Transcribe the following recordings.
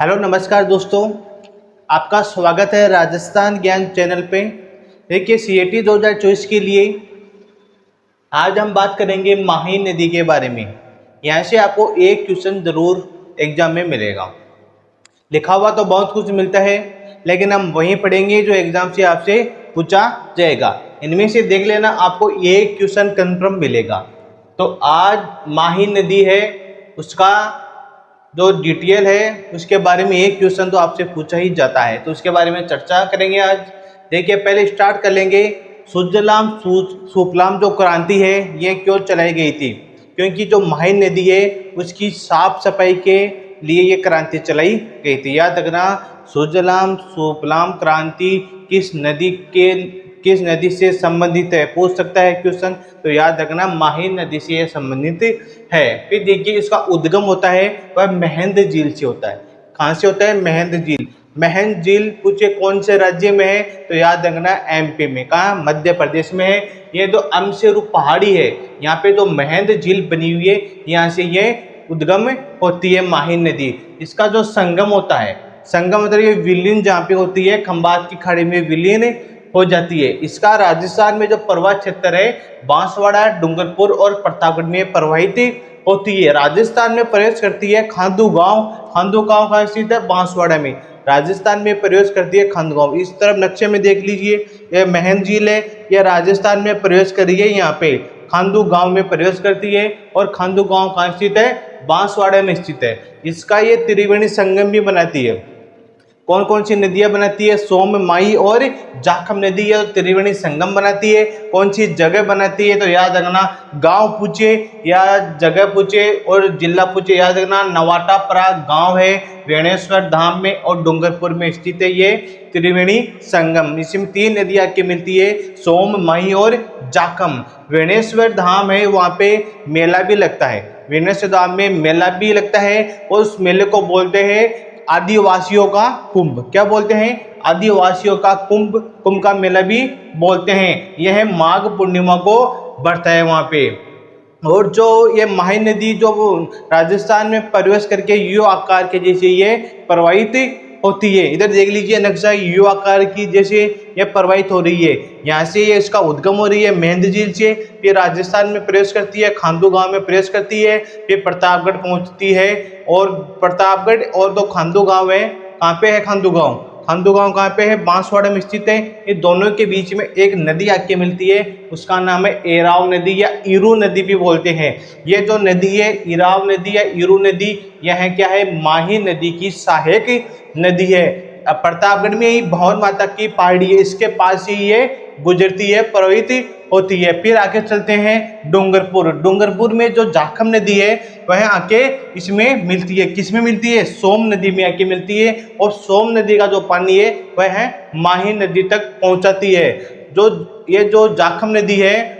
Hello नमस्कार दोस्तों, आपका स्वागत है राजस्थान ज्ञान चैनल पे। देखिए CAT 2024 के लिए आज हम बात करेंगे माही नदी के बारे में। यहाँ से आपको एक क्वेश्चन ज़रूर एग्जाम में मिलेगा। लिखा हुआ तो बहुत कुछ मिलता है, लेकिन हम वहीं पढ़ेंगे जो एग्जाम से आपसे पूछा जाएगा। इनमें से देख लेना, आपको एक क्वेश्चन कंफर्म मिलेगा। तो आज माही नदी है, उसका जो डिटेल है उसके बारे में एक क्वेश्चन तो आपसे पूछा ही जाता है, तो उसके बारे में चर्चा करेंगे आज। देखिए पहले स्टार्ट कर लेंगे। सुजलाम सुफलाम जो क्रांति है ये क्यों चलाई गई थी? क्योंकि जो माही नदी है उसकी साफ सफाई के लिए ये क्रांति चलाई गई थी। याद रखना, सुजलाम सुफलाम क्रांति किस नदी से संबंधित है, पूछ सकता है क्वेश्चन। तो याद रखना माही नदी से यह संबंधित है। फिर देखिए इसका उद्गम होता है वह महंद झील से होता है। कहाँ से होता है? महंद झील। महंद झील पूछे कौन से राज्य में है? तो याद रखना MP में। कहाँ? मध्य प्रदेश में है। ये जो अमसेरू पहाड़ी है, यहाँ पे जो महंद झील बनी हुई है, यहाँ से ये उद्गम होती है माही नदी। इसका जो संगम होता है, संगम मतलब ये विलीन जहाँ पे होती है, खंबात की खाड़ी में विलीन हो जाती है। इसका राजस्थान में जो प्रवाह क्षेत्र है बांसवाड़ा, डूंगरपुर और प्रतापगढ़ में प्रवाहित होती है। राजस्थान में प्रवेश करती है खांदू गांव। खांदू गांव कहाँ स्थित है? बांसवाड़ा में। राजस्थान में प्रवेश करती है खांदू गांव। इस तरफ नक्शे में देख लीजिए, यह महंद झील है, यह राजस्थान में प्रवेश कर रही है, यहाँ पे खांदू गांव में प्रवेश करती है। और खांदू गांव कहाँ स्थित है? बांसवाड़ा में स्थित है। इसका ये त्रिवेणी संगम भी बनाती है। कौन कौन सी नदियां बनाती है? सोम, माही और जाखम नदी है त्रिवेणी संगम बनाती है। कौन सी जगह बनाती है? तो याद रखना, गांव पूछे या जगह पूछे और जिला पूछे, याद रखना नवाटापरा गांव है, वेणेश्वर धाम में और डूंगरपुर में स्थित है ये त्रिवेणी संगम। इसमें 3 नदियां आके मिलती है, सोम, माही और जाखम। वेणेश्वर धाम है, वहाँ पे मेला भी लगता है। वेणेश्वर धाम में मेला भी लगता है और उस मेले को बोलते हैं आदिवासियों का कुंभ। क्या बोलते हैं? आदिवासियों का कुंभ। कुंभ का मेला भी बोलते हैं। यह माघ पूर्णिमा को बढ़ता है वहाँ पे। और जो ये माही नदी जो राजस्थान में प्रवेश करके यू आकार के जैसे ये प्रवाहित होती है। इधर देख लीजिए नक्शा, यू आकार की जैसे ये प्रवाहित हो रही है। यहाँ से ये इसका उद्गम हो रही है महंद झील से, फिर राजस्थान में प्रवेश करती है, खांदू गांव में प्रवेश करती है, फिर प्रतापगढ़ पहुँचती है। और प्रतापगढ़ और दो खांदू गांव है। कहाँ पे है खांदू गांव? खांदू गांव कहाँ पे है? बांसवाड़ा में स्थित है। ये दोनों के बीच में एक नदी आके मिलती है, उसका नाम है एराव नदी या इरू नदी भी बोलते हैं। ये जो नदी है इराव नदी या इरू नदी, यह क्या है? माही नदी की सहायक नदी है। प्रतापगढ़ में ही भवन माता की पहाड़ी है, इसके पास ही ये गुजरती है, प्रवाहित होती है। फिर आगे चलते हैं डूंगरपुर। डूंगरपुर में जो जाखम नदी है वह आके इसमें मिलती है। किस में मिलती है? सोम नदी में आके मिलती है। और सोम नदी का जो पानी है वह माही नदी तक पहुंचाती है। ये जो जाखम नदी है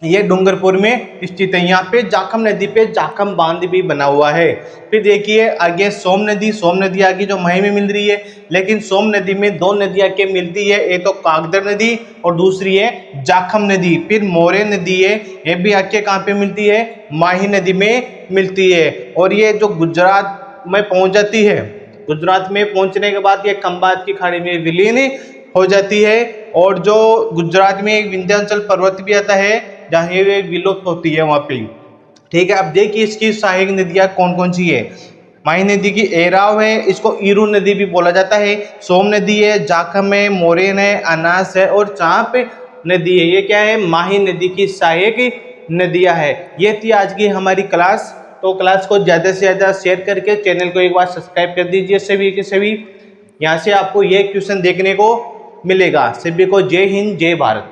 ये डूंगरपुर में स्थित है। यहाँ पे जाखम नदी पे जाखम बांध भी बना हुआ है। फिर देखिए आगे सोम नदी। सोम नदी आगे जो माही में मिल रही है, लेकिन सोम नदी में 2 नदियां के मिलती है, एक तो कागदर नदी और दूसरी है जाखम नदी। फिर मोरे नदी है, ये भी आके कहाँ पे मिलती है? माही नदी में मिलती है। और ये जो गुजरात में पहुंच जाती है, गुजरात में पहुंचने के बाद ये खंबात की खाड़ी में विलीन हो जाती है। और जो गुजरात में एक विंध्याचल पर्वत भी आता है जहाँ ये विलुप्त होती है वहाँ पे। ठीक है, अब देखिए इसकी सहायक नदियाँ कौन कौन सी है। माही नदी की एराव है, इसको इरू नदी भी बोला जाता है। सोम नदी है, जाखम है, मोरेन है, अनास है और चांप नदी है। ये क्या है? माही नदी की सहायक नदियाँ है। ये थी आज की हमारी क्लास। तो क्लास को ज़्यादा से ज़्यादा शेयर करके चैनल को एक बार सब्सक्राइब कर दीजिए सभी के सभी। यहाँ से आपको ये क्वेश्चन देखने को मिलेगा। सभी को जय हिंद, जय भारत।